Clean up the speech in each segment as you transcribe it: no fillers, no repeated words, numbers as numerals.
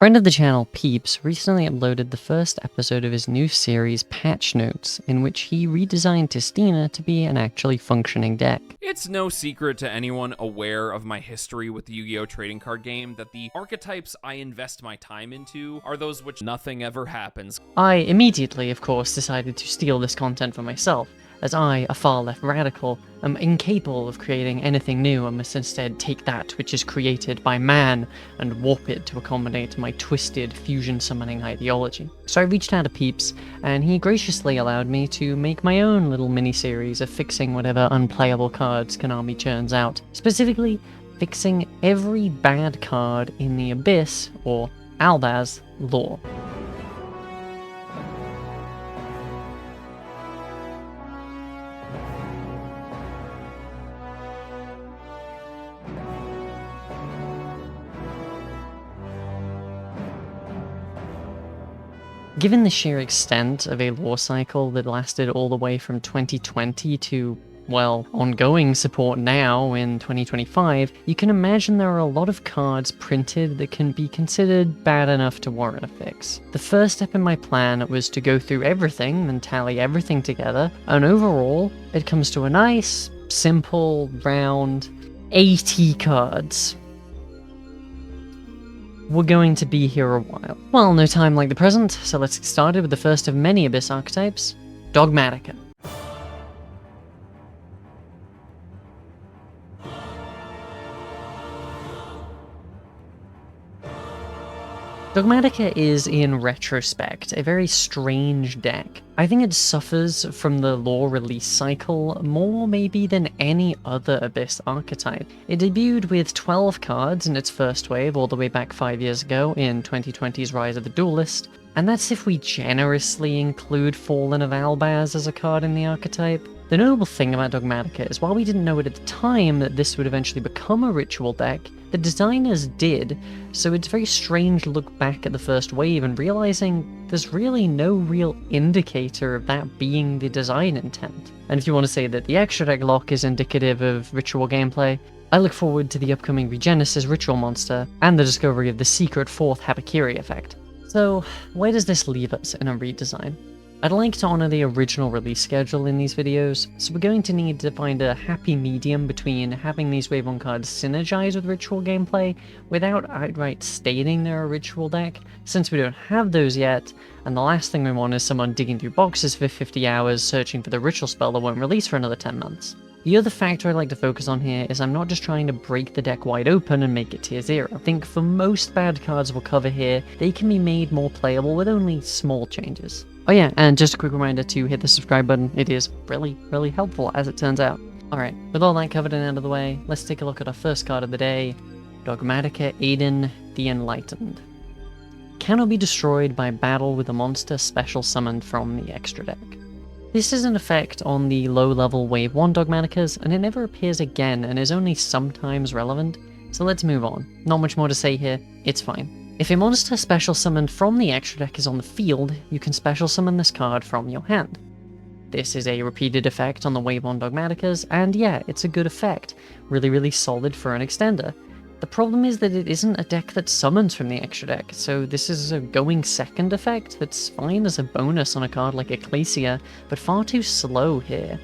Friend of the channel, Peeps, recently uploaded the first episode of his new series, Patch Notes, in which he redesigned Tistina to be an actually functioning deck. It's no secret to anyone aware of my history with the Yu-Gi-Oh! Trading card game that the archetypes I invest my time into are those which nothing ever happens. I immediately, of course, decided to steal this content for myself, as I, a far-left radical, am incapable of creating anything new and must instead take that which is created by man and warp it to accommodate my twisted fusion summoning ideology. So I reached out to Peeps, and he graciously allowed me to make my own little mini-series of fixing whatever unplayable cards Konami churns out. Specifically, fixing every bad card in the Abyss, or Albaz, lore. Given the sheer extent of a lore cycle that lasted all the way from 2020 to, well, ongoing support now in 2025, you can imagine there are a lot of cards printed that can be considered bad enough to warrant a fix. The first step in my plan was to go through everything and tally everything together, and overall, it comes to a nice, simple, round 80 cards. We're going to be here a while. Well, no time like the present, so let's get started with the first of many Abyss archetypes, Dogmatika. Dogmatika is, in retrospect, a very strange deck. I think it suffers from the lore release cycle more maybe than any other Abyss archetype. It debuted with 12 cards in its first wave all the way back 5 years ago in 2020's Rise of the Duelist, and that's if we generously include Fallen of Albaz as a card in the archetype. The notable thing about Dogmatika is while we didn't know it at the time that this would eventually become a ritual deck, the designers did, so it's very strange to look back at the first wave and realizing there's really no real indicator of that being the design intent. And if you want to say that the extra deck lock is indicative of ritual gameplay, I look forward to the upcoming Regenesis ritual monster and the discovery of the secret fourth Habakiri effect. So, where does this leave us in a redesign? I'd like to honour the original release schedule in these videos, so we're going to need to find a happy medium between having these Wave 1 cards synergize with ritual gameplay without outright stating they're a ritual deck, since we don't have those yet, and the last thing we want is someone digging through boxes for 50 hours searching for the ritual spell that won't release for another 10 months. The other factor I'd like to focus on here is I'm not just trying to break the deck wide open and make it tier 0. I think for most bad cards we'll cover here, they can be made more playable with only small changes. Oh yeah, and just a quick reminder to hit the subscribe button, it is really helpful as it turns out. Alright, with all that covered and out of the way, let's take a look at our first card of the day, Dogmatika Aiden the Enlightened. Cannot be destroyed by battle with a monster special summoned from the extra deck. This is an effect on the low-level Wave 1 Dogmatikas, and it never appears again and is only sometimes relevant, so let's move on. Not much more to say here, it's fine. If a monster special summoned from the extra deck is on the field, you can special summon this card from your hand. This is a repeated effect on the Wave 1 Dogmatikas, and yeah, it's a good effect. Really solid for an extender. The problem is that it isn't a deck that summons from the extra deck, so this is a going second effect that's fine as a bonus on a card like Ecclesia, but far too slow here.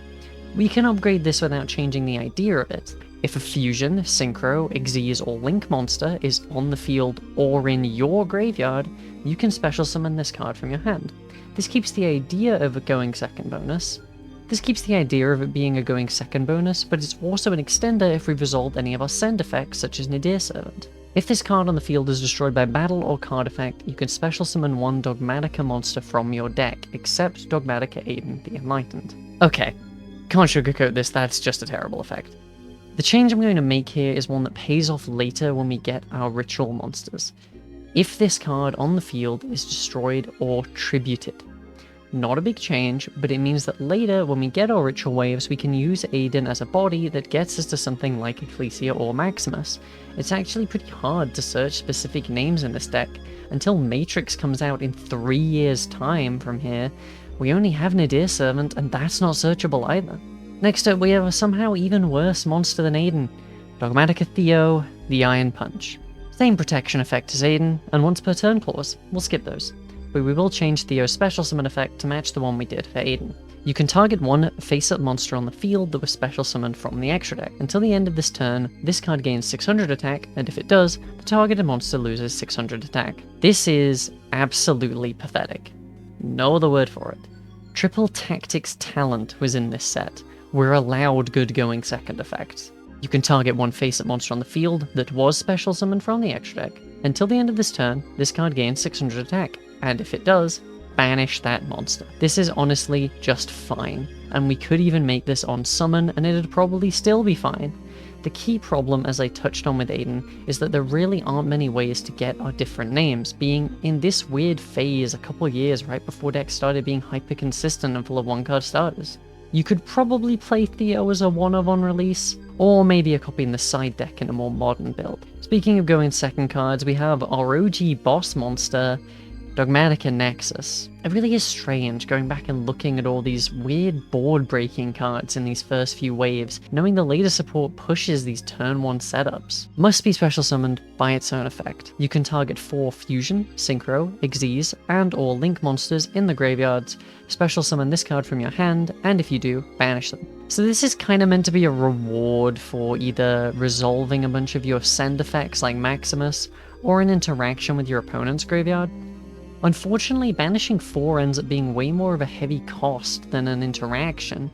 We can upgrade this without changing the idea of it. If a Fusion, Synchro, Xyz, or Link monster is on the field or in your graveyard, you can special summon this card from your hand. This keeps the idea of a going second bonus. This keeps the idea of it being a going second bonus, but it's also an extender if we resolve any of our send effects, such as Nadir Servant. If this card on the field is destroyed by battle or card effect, you can special summon one Dogmatika monster from your deck, except Dogmatika Aiden the Enlightened. Okay, can't sugarcoat this, that's just a terrible effect. The change I'm going to make here is one that pays off later when we get our ritual monsters. If this card on the field is destroyed or tributed. Not a big change, but it means that later when we get our ritual waves we can use Aiden as a body that gets us to something like Ecclesia or Maximus. It's actually pretty hard to search specific names in this deck. Until Matrix comes out in 3 years' time from here, we only have Nadir Servant and that's not searchable either. Next up we have a somehow even worse monster than Aiden, Dogmatika Theo, the Iron Punch. Same protection effect as Aiden, and once per turn clause. We'll skip those, but we will change Theo's special summon effect to match the one we did for Aiden. You can target one face-up monster on the field that was special summoned from the extra deck. Until the end of this turn, this card gains 600 attack, and if it does, the targeted monster loses 600 attack. This is absolutely pathetic. No other word for it. Triple Tactics Talent was in this set. We're allowed good going second effects. You can target one face-up monster on the field that was special summoned from the extra deck. Until the end of this turn, this card gains 600 attack, and if it does, banish that monster. This is honestly just fine, and we could even make this on summon and it'd probably still be fine. The key problem, as I touched on with Aiden, is that there really aren't many ways to get our different names, being in this weird phase a couple years right before decks started being hyper consistent and full of one-card starters. You could probably play Theo as a one-of on release, or maybe a copy in the side deck in a more modern build. Speaking of going second cards, we have our OG boss monster, Dogmatika Nexus. It really is strange going back and looking at all these weird board-breaking cards in these first few waves, knowing the later support pushes these turn 1 setups. Must be special summoned by its own effect. You can target 4 Fusion, Synchro, Xyz, and or Link monsters in the graveyards, special summon this card from your hand, and if you do, banish them. So this is kind of meant to be a reward for either resolving a bunch of your send effects like Maximus, or an interaction with your opponent's graveyard. Unfortunately, banishing 4 ends up being way more of a heavy cost than an interaction,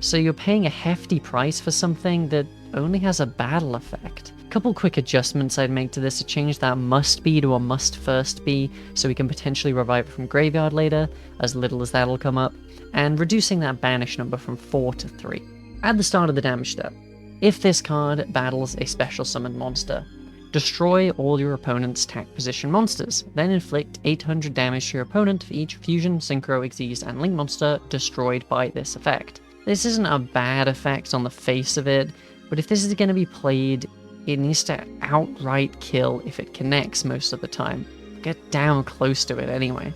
so you're paying a hefty price for something that only has a battle effect. A couple quick adjustments I'd make to this to change that must be to a must first be, so we can potentially revive it from graveyard later, as little as that'll come up, and reducing that banish number from 4 to 3. At the start of the damage step, if this card battles a special summoned monster, destroy all your opponent's attack position monsters, then inflict 800 damage to your opponent for each Fusion, Synchro, Xyz, and Link monster destroyed by this effect. This isn't a bad effect on the face of it, but if this is going to be played, it needs to outright kill if it connects most of the time. Get down close to it anyway.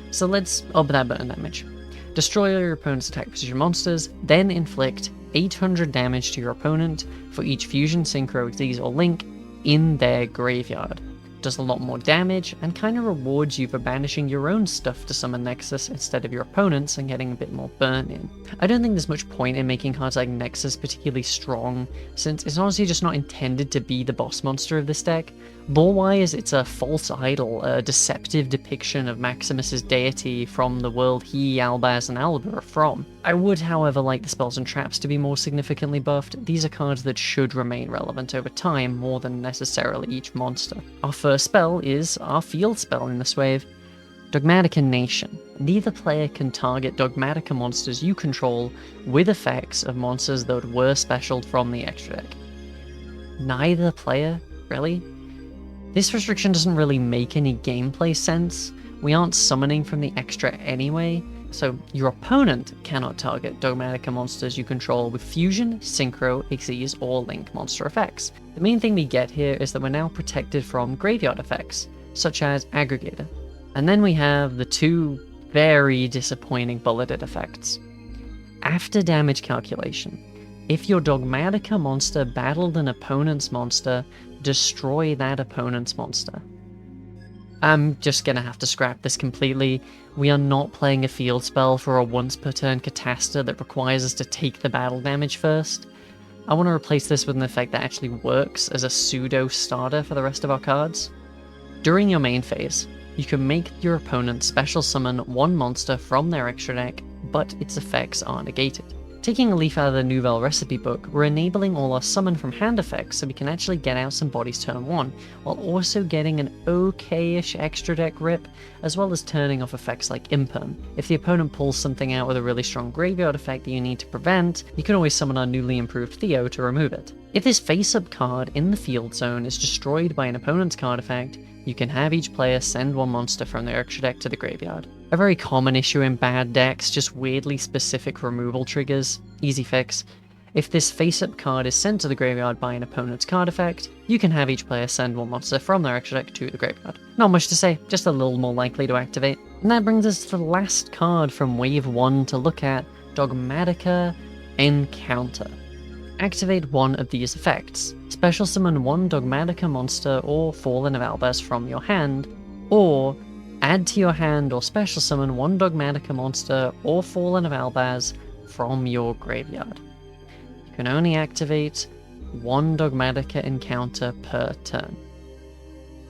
So let's up that burn damage. Destroy your opponent's attack position monsters, then inflict 800 damage to your opponent for each Fusion, Synchro, Xyz, or Link in their graveyard. Does a lot more damage, and kind of rewards you for banishing your own stuff to summon Nexus instead of your opponent's and getting a bit more burn in. I don't think there's much point in making cards like Nexus particularly strong, since it's honestly just not intended to be the boss monster of this deck. Lore-wise, it's a false idol, a deceptive depiction of Maximus's deity from the world he, Albaz, and Alba are from. I would, however, like the spells and traps to be more significantly buffed. These are cards that should remain relevant over time more than necessarily each monster. Our first spell is our field spell in this wave, Dogmatika Nation. Neither player can target Dogmatika monsters you control with effects of monsters that were specialed from the extra deck. Neither player? Really? This restriction doesn't really make any gameplay sense. We aren't summoning from the extra anyway, so your opponent cannot target Dogmatika monsters you control with Fusion, Synchro, Xyz, or Link monster effects. The main thing we get here is that we're now protected from graveyard effects, such as Aggregator. And then we have the two very disappointing bulleted effects. After damage calculation, if your Dogmatika monster battled an opponent's monster, destroy that opponent's monster. I'm just gonna have to scrap this completely. We are not playing a field spell for a once per turn Catasta that requires us to take the battle damage first. I want to replace this with an effect that actually works as a pseudo starter for the rest of our cards. During your main phase, you can make your opponent special summon one monster from their extra deck, but its effects are negated. Taking a leaf out of the Nouvelle recipe book, we're enabling all our summon from hand effects so we can actually get out some bodies turn 1, while also getting an okay-ish extra deck rip, as well as turning off effects like Imperm. If the opponent pulls something out with a really strong graveyard effect that you need to prevent, you can always summon our newly improved Theo to remove it. If this face-up card in the field zone is destroyed by an opponent's card effect, you can have each player send one monster from their extra deck to the graveyard. A very common issue in bad decks, just weirdly specific removal triggers. Easy fix. If this face-up card is sent to the graveyard by an opponent's card effect, you can have each player send one monster from their extra deck to the graveyard. Not much to say, just a little more likely to activate. And that brings us to the last card from Wave 1 to look at, Dogmatika Encounter. activate one of these effects. Special summon one Dogmatika monster or Fallen of Albaz from your hand, or add to your hand or special summon one Dogmatika monster or Fallen of Albaz from your graveyard. You can only activate one Dogmatika encounter per turn.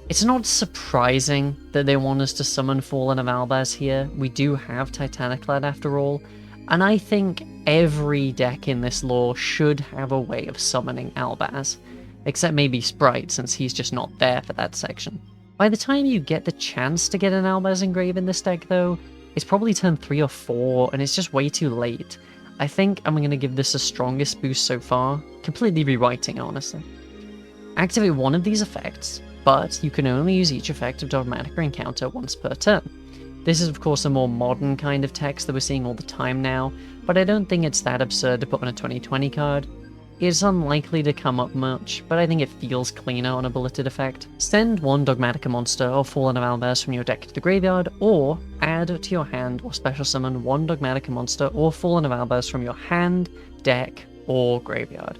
It's not surprising that they want us to summon Fallen of Albaz here. We do have Titaniclad after all, and I think every deck in this lore should have a way of summoning Albaz, except maybe Sprite, since he's just not there for that section. By the time you get the chance to get an Albaz engrave in this deck though, it's probably turn 3 or 4, and it's just way too late. I think I'm going to give this the strongest boost so far, completely rewriting honestly. Activate one of these effects, but you can only use each effect of Dogmatika encounter once per turn. This is of course a more modern kind of text that we're seeing all the time now, but I don't think it's that absurd to put on a 2020 card. It's unlikely to come up much, but I think it feels cleaner on a bulleted effect. Send one Dogmatika monster or Fallen of Albaz from your deck to the graveyard, or add to your hand or special summon one Dogmatika monster or Fallen of Albaz from your hand, deck, or graveyard.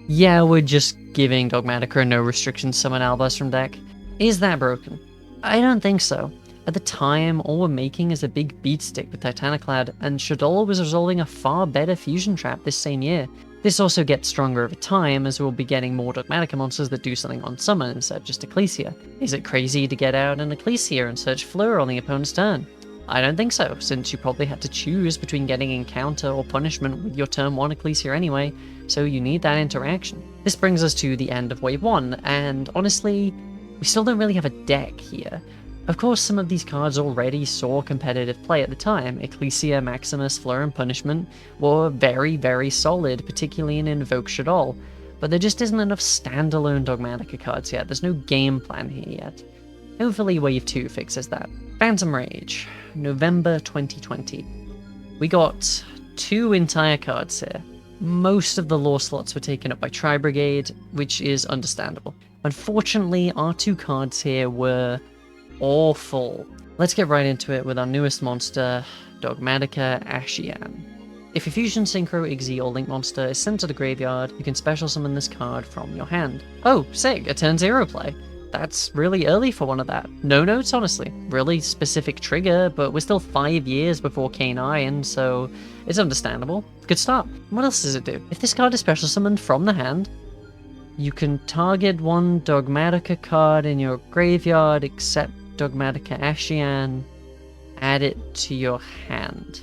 Yeah, we're just giving Dogmatika a no restriction summon Albaz from deck. Is that broken? I don't think so. At the time, all we're making is a big beat stick with Titaniclad, and Shaddoll was resolving a far better fusion trap this same year. This also gets stronger over time, as we'll be getting more Dogmatika monsters that do something on summon instead of just Ecclesia. Is it crazy to get out an Ecclesia and search Fleur on the opponent's turn? I don't think so, since you probably had to choose between getting Encounter or Punishment with your turn 1 Ecclesia anyway, so you need that interaction. This brings us to the end of Wave 1, and honestly, we still don't really have a deck here. Of course, some of these cards already saw competitive play at the time. Ecclesia, Maximus, Fleur, and Punishment were very, very solid, particularly in Invoke Shaddoll, but there just isn't enough standalone Dogmatika cards yet. There's no game plan here yet. Hopefully Wave 2 fixes that. Phantom Rage, November 2020. We got 2 entire cards here. Most of the lore slots were taken up by Tri-Brigade, which is understandable. Unfortunately, our 2 cards here were awful. Let's get right into it with our newest monster, Dogmatika Ashian. If a Fusion Synchro, Igzy, or Link monster is sent to the graveyard, you can special summon this card from your hand. Oh, sick, a turn 0 play. That's really early for one of that. No notes, honestly. Really specific trigger, but we're still 5 years before Kane Iron, so it's understandable. Good start. What else does it do? If this card is special summoned from the hand, you can target one Dogmatika card in your graveyard except Dogmatika Ashian, add it to your hand.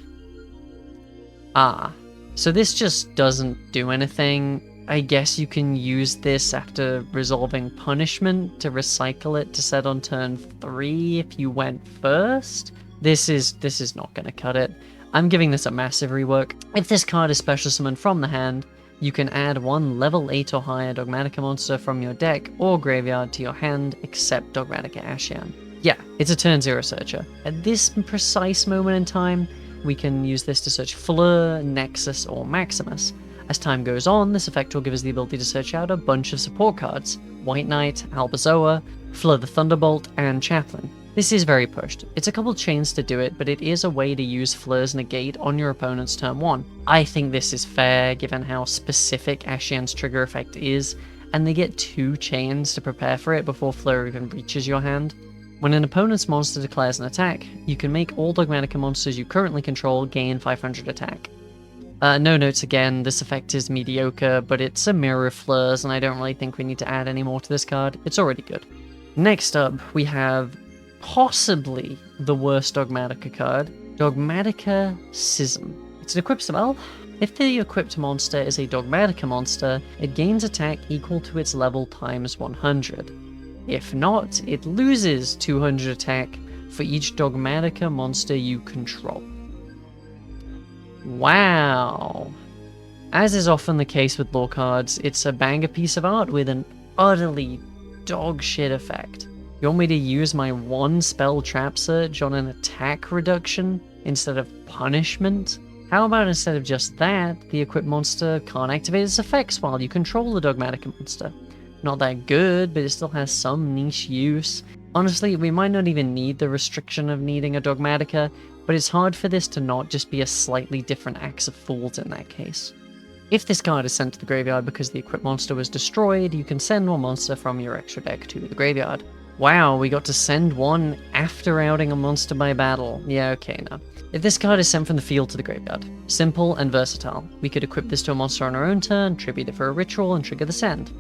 So this just doesn't do anything. I guess you can use this after resolving Punishment to recycle it to set on turn 3 if you went first. This is not going to cut it. I'm giving this a massive rework. If this card is special summoned from the hand, you can add one level 8 or higher Dogmatika monster from your deck or graveyard to your hand except Dogmatika Ashian. Yeah, it's a turn 0 searcher. At this precise moment in time, we can use this to search Fleur, Nexus, or Maximus. As time goes on, this effect will give us the ability to search out a bunch of support cards: White Knight, Albazoa, Fleur the Thunderbolt, and Chaplain. This is very pushed. It's a couple chains to do it, but it is a way to use Fleur's Negate on your opponent's turn 1. I think this is fair, given how specific Ashian's trigger effect is, and they get 2 chains to prepare for it before Fleur even reaches your hand. When an opponent's monster declares an attack, you can make all Dogmatika monsters you currently control gain 500 attack. No notes again, this effect is mediocre, but it's a mirror of Fleur's, and I don't really think we need to add any more to this card. It's already good. Next up, we have possibly the worst Dogmatika card, Dogmatika Schism. It's an equip spell. If the equipped monster is a Dogmatika monster, it gains attack equal to its level times 100. If not, it loses 200 attack for each Dogmatika monster you control. Wow. As is often the case with lore cards, it's a banger piece of art with an utterly dogshit effect. You want me to use my 1 spell trap search on an attack reduction instead of punishment? How about instead of just that, the equipped monster can't activate its effects while you control the Dogmatika monster? Not that good, but it still has some niche use. Honestly, we might not even need the restriction of needing a Dogmatika, but it's hard for this to not just be a slightly different Axe of Fools in that case. If this card is sent to the graveyard because the equipped monster was destroyed, you can send one monster from your extra deck to the graveyard. Wow, we got to send one after outing a monster by battle. Yeah, okay, no. If this card is sent from the field to the graveyard, simple and versatile. We could equip this to a monster on our own turn, tribute it for a ritual, and trigger the send.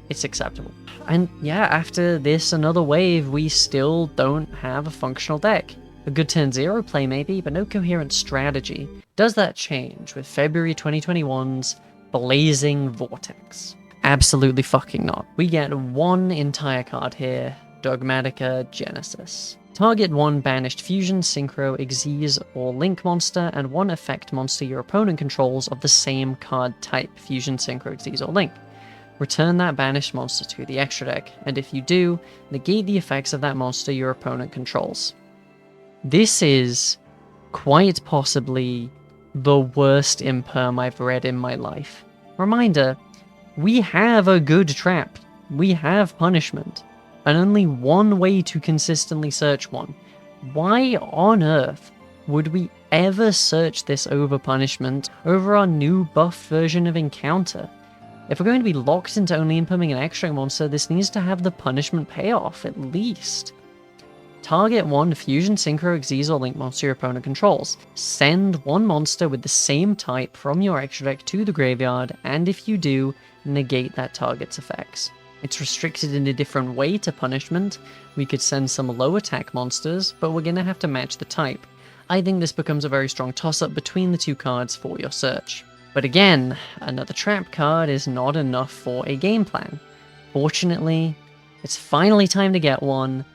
It's acceptable. And yeah, after this another wave, we still don't have a functional deck. A good turn 0 play maybe, but no coherent strategy. Does that change with February 2021's Blazing Vortex? Absolutely fucking not. We get one entire card here, Dogmatika Genesis. Target one banished Fusion, Synchro, Xyz, or Link monster, and one effect monster your opponent controls of the same card type, Fusion, Synchro, Xyz, or Link. Return that banished monster to the extra deck, and if you do, negate the effects of that monster your opponent controls. This is quite possibly the worst imperm I've read in my life. Reminder, we have a good trap. We have punishment. And only one way to consistently search one. Why on earth would we ever search this over punishment over our new buffed version of Encounter? If we're going to be locked into only implementing an extra monster, this needs to have the punishment payoff, at least. Target one Fusion, Synchro, Xyz, or Link monster your opponent controls. Send one monster with the same type from your extra deck to the graveyard, and if you do, negate that target's effects. It's restricted in a different way to punishment. We could send some low attack monsters, but we're going to have to match the type. I think this becomes a very strong toss-up between the two cards for your search. But again, another trap card is not enough for a game plan. Fortunately, it's finally time to get one.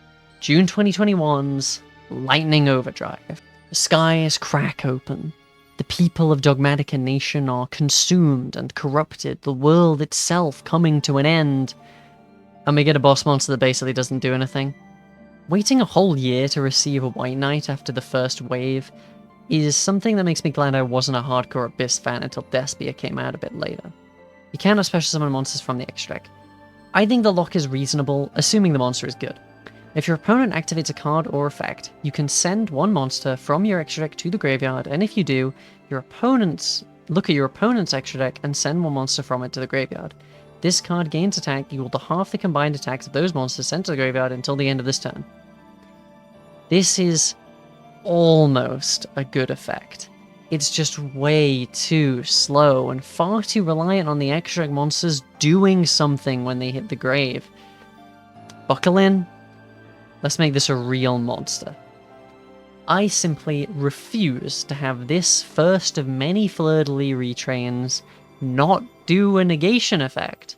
June 2021's Lightning Overdrive. The skies crack open. The people of Dogmatika Nation are consumed and corrupted, the world itself coming to an end. And we get a boss monster that basically doesn't do anything. Waiting a whole year to receive a White Knight after the first wave is something that makes me glad I wasn't a hardcore Abyss fan until Despia came out a bit later. You cannot special summon monsters from the extra deck. I think the lock is reasonable, assuming the monster is good. If your opponent activates a card or effect, you can send one monster from your extra deck to the graveyard, and if you do, look at your opponent's extra deck and send one monster from it to the graveyard. This card gains attack equal to half the combined attacks of those monsters sent to the graveyard until the end of this turn. This is almost a good effect. It's just way too slow and far too reliant on the extra deck monsters doing something when they hit the grave. Buckle in. Let's make this a real monster. I simply refuse to have this first of many fleur-de-lis retrains not do a negation effect.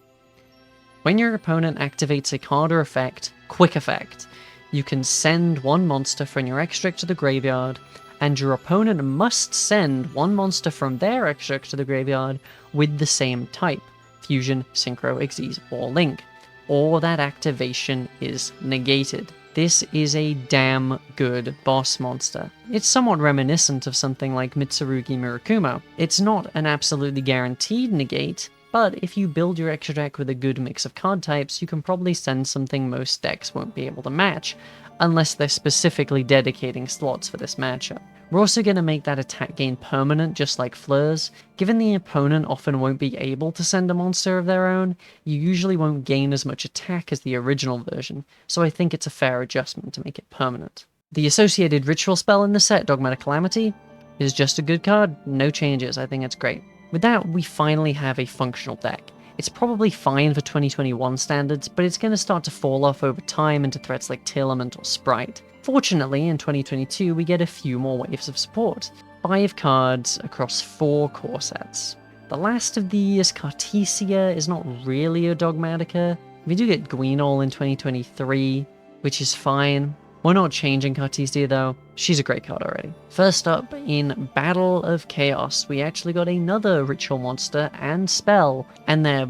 When your opponent activates a card or effect, quick effect, you can send one monster from your extra deck to the graveyard, and your opponent must send one monster from their extra deck to the graveyard with the same type, Fusion, Synchro, Xyz, or Link, or that activation is negated. This is a damn good boss monster. It's somewhat reminiscent of something like Mitsurugi Murakumo. It's not an absolutely guaranteed negate, but if you build your extra deck with a good mix of card types, you can probably send something most decks won't be able to match, unless they're specifically dedicating slots for this matchup. We're also going to make that attack gain permanent, just like Fleur's. Given the opponent often won't be able to send a monster of their own, you usually won't gain as much attack as the original version, so I think it's a fair adjustment to make it permanent. The associated ritual spell in the set, Dogmatic Calamity, is just a good card, no changes, I think it's great. With that, we finally have a functional deck. It's probably fine for 2021 standards, but it's going to start to fall off over time into threats like Tilament or Sprite. Fortunately, in 2022, we get a few more waves of support. 5 cards across 4 core sets. The last of these, Cartesia, is not really a Dogmatika. We do get Gwenol in 2023, which is fine. We're not changing Cartesia though, she's a great card already. First up, in Battle of Chaos, we actually got another ritual monster and spell, and they're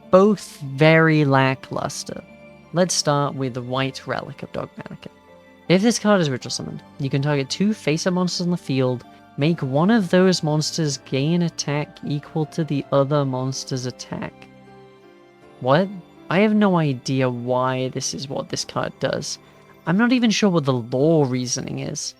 both very lackluster. Let's start with the White Relic of Dogmatika. If this card is ritual summoned, you can target 2 face-up monsters on the field, make one of those monsters gain attack equal to the other monster's attack. What? I have no idea why this is what this card does. I'm not even sure what the lore reasoning is.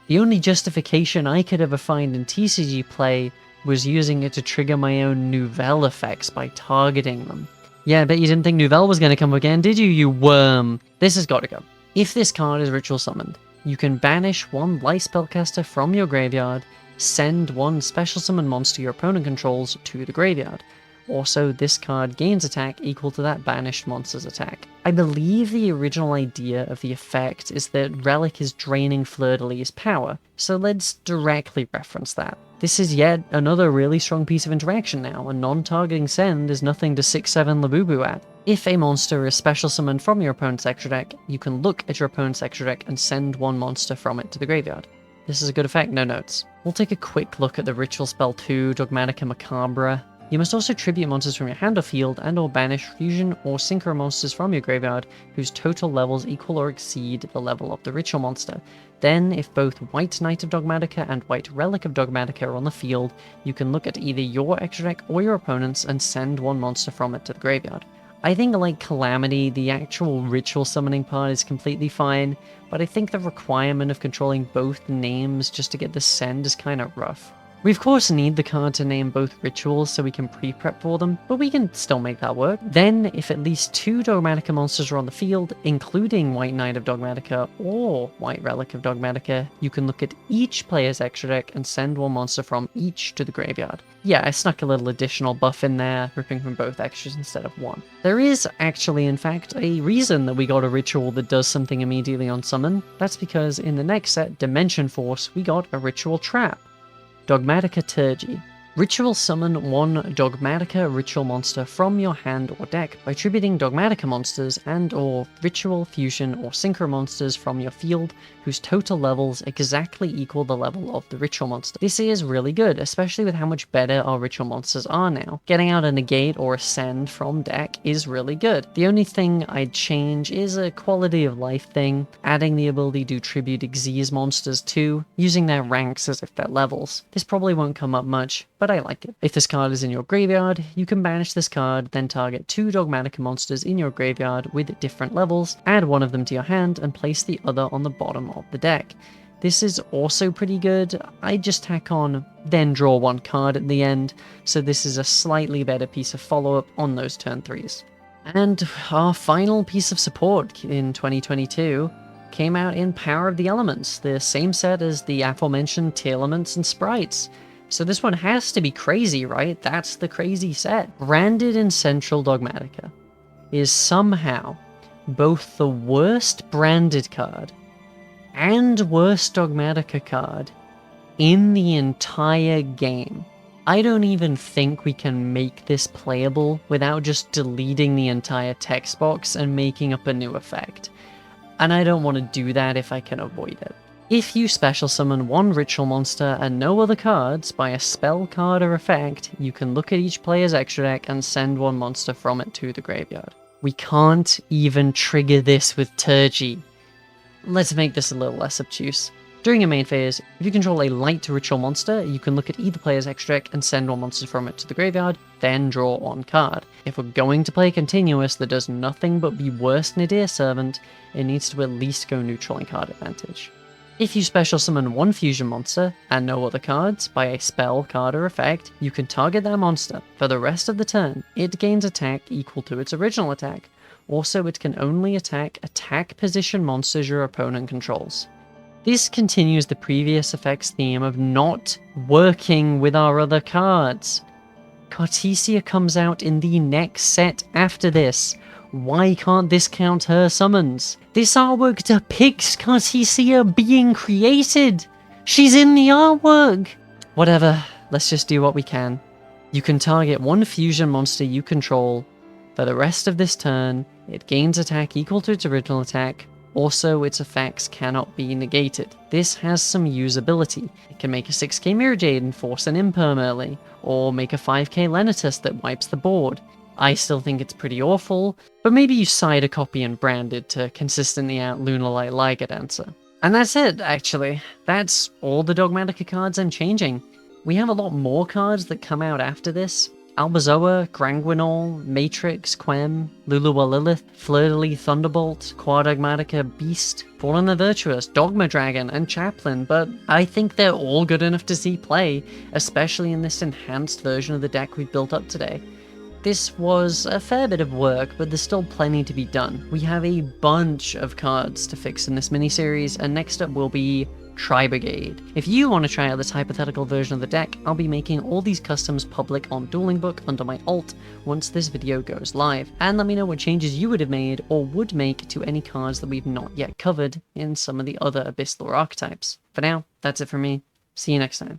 The only justification I could ever find in TCG play was using it to trigger my own Nouvelle effects by targeting them. Yeah, I bet you didn't think Nouvelle was going to come again, did you, you worm? This has got to go. If this card is ritual summoned, you can banish one light spellcaster from your graveyard, send one special summon monster your opponent controls to the graveyard. Also, this card gains attack equal to that banished monster's attack. I believe the original idea of the effect is that Relic is draining Fleur-de-Lis's power, so let's directly reference that. This is yet another really strong piece of interaction now, and non-targeting send is nothing to 6-7 Labubu at. If a monster is special summoned from your opponent's extra deck, you can look at your opponent's extra deck and send one monster from it to the graveyard. This is a good effect, no notes. We'll take a quick look at the Ritual Spell 2, Dogmatika Macabre. You must also tribute monsters from your hand or field and or banish fusion or synchro monsters from your graveyard whose total levels equal or exceed the level of the ritual monster. Then, if both White Knight of Dogmatika and White Relic of Dogmatika are on the field, you can look at either your extra deck or your opponent's and send one monster from it to the graveyard. I think, like Calamity, the actual ritual summoning part is completely fine, but I think the requirement of controlling both names just to get the send is kinda rough. We of course need the card to name both rituals so we can pre-prep for them, but we can still make that work. Then, if at least 2 Dogmatika monsters are on the field, including White Knight of Dogmatika or White Relic of Dogmatika, you can look at each player's extra deck and send one monster from each to the graveyard. Yeah, I snuck a little additional buff in there, ripping from both extras instead of one. There is actually, in fact, a reason that we got a ritual that does something immediately on summon. That's because in the next set, Dimension Force, we got a ritual trap. Dogmatika Turgy. Ritual summon one Dogmatika ritual monster from your hand or deck by tributing Dogmatika monsters and or ritual, fusion, or synchro monsters from your field whose total levels exactly equal the level of the ritual monster. This is really good, especially with how much better our ritual monsters are now. Getting out a negate or a send from deck is really good. The only thing I'd change is a quality of life thing, adding the ability to tribute Xyz monsters too, using their ranks as if they're levels. This probably won't come up much, but I like it. If this card is in your graveyard, you can banish this card, then target 2 Dogmatika monsters in your graveyard with different levels, add one of them to your hand, and place the other on the bottom of the deck. This is also pretty good. I just tack on, then draw one card at the end, so this is a slightly better piece of follow-up on those turn 3s. And our final piece of support in 2022 came out in Power of the Elements, the same set as the aforementioned Telements and Sprites. So this one has to be crazy, right? That's the crazy set. Branded in Central Dogmatika is somehow both the worst branded card and worst Dogmatika card in the entire game. I don't even think we can make this playable without just deleting the entire text box and making up a new effect. And I don't want to do that if I can avoid it. If you special summon one ritual monster and no other cards by a spell card or effect, you can look at each player's extra deck and send one monster from it to the graveyard. We can't even trigger this with Turgy. Let's make this a little less obtuse. During your main phase, if you control a light ritual monster, you can look at either player's extra deck and send one monster from it to the graveyard, then draw one card. If we're going to play a continuous that does nothing but be worse than Nadir Servant, it needs to at least go neutral in card advantage. If you special summon one fusion monster, and no other cards, by a spell, card, or effect, you can target that monster. For the rest of the turn, it gains attack equal to its original attack. Also, it can only attack position monsters your opponent controls. This continues the previous effects theme of not working with our other cards. Cartesia comes out in the next set after this. Why can't this count her summons? This artwork depicts Cartesia being created! She's in the artwork! Whatever, let's just do what we can. You can target one fusion monster you control. For the rest of this turn, it gains attack equal to its original attack. Also, its effects cannot be negated. This has some usability. It can make a 6k Mirror Jade and force an imperm early, or make a 5k Lenatus that wipes the board. I still think it's pretty awful, but maybe you side a copy and brand it to consistently out Lunalight Liger Dancer. And that's it, actually. That's all the Dogmatika cards I'm changing. We have a lot more cards that come out after this. Albazoa, Granguinol, Matrix, Quem, Lulua Lilith, Fleur-de-Lis Thunderbolt, Dogmatika, Beast, Fallen the Virtuous, Dogma Dragon, and Chaplain, but I think they're all good enough to see play, especially in this enhanced version of the deck we've built up today. This was a fair bit of work, but there's still plenty to be done. We have a bunch of cards to fix in this miniseries, and next up will be Tri-Brigade. If you want to try out this hypothetical version of the deck, I'll be making all these customs public on Dueling Book under my alt once this video goes live, and let me know what changes you would have made or would make to any cards that we've not yet covered in some of the other Abyss Lore archetypes. For now, that's it from me. See you next time.